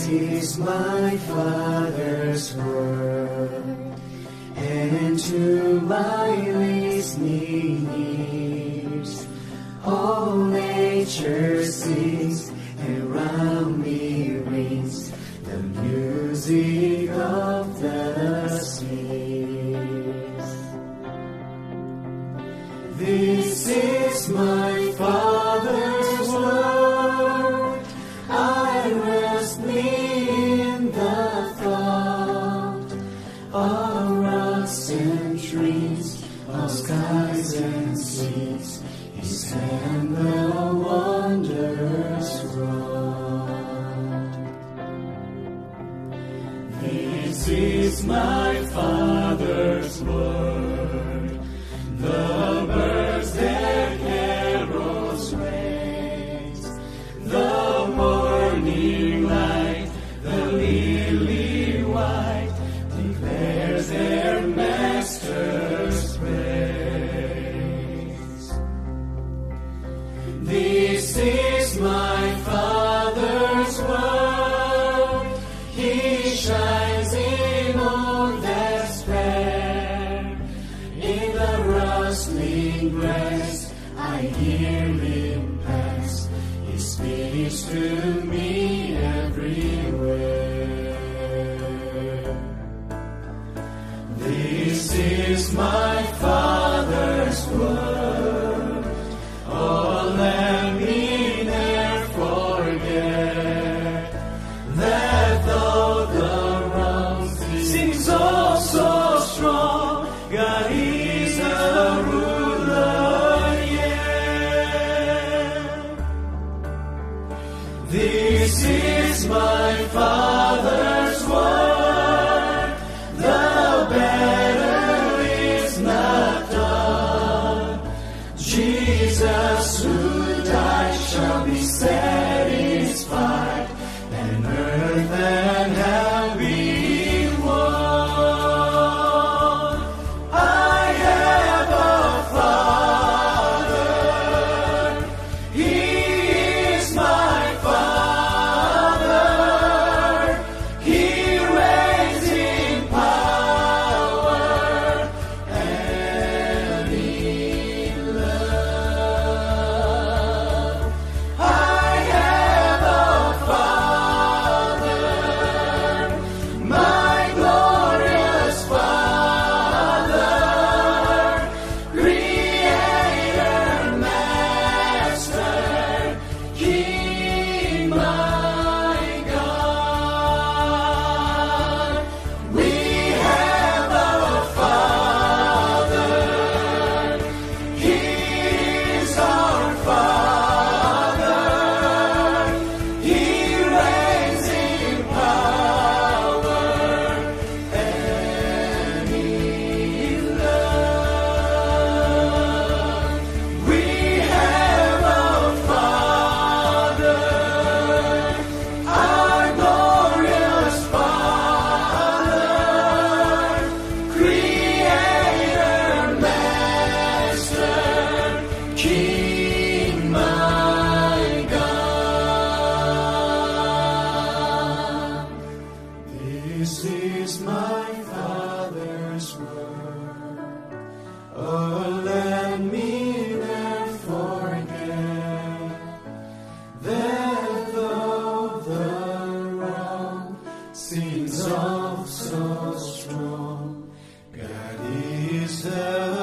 is my Father's word, and to my listening ears, all nature sings, and round me rings the music of the seas. This is my Father's word, I rest me in the thought of rocks and trees, of skies and seas, His hand the wonders wrought. This is my Father's word, the birds their carols raise, the morning light, the lily white, declares their Master's praise. This is my Father's word, He shines in all despair. In the rustling grass I hear Him pass, He speaks to me everywhere. This is my Father's word, oh, let me ne'er forget that though the wrong seems oh so strong, God is a ruler yet. This is my Father's word, the battle is not done. Jesus who died shall be satisfied, and earth and heaven be won. I have a Father, He is my Father, He reigns in power and in love. I have a Father, my glorious Father, Creator, Master, King, my God. We have a Father, He is our Father, He reigns in power and in love. We have a Father, our glorious Father, Creator, Master, King, my God. This is my Father's word, oh, let me ne'er forget that though the wrong seems all so strong, God is the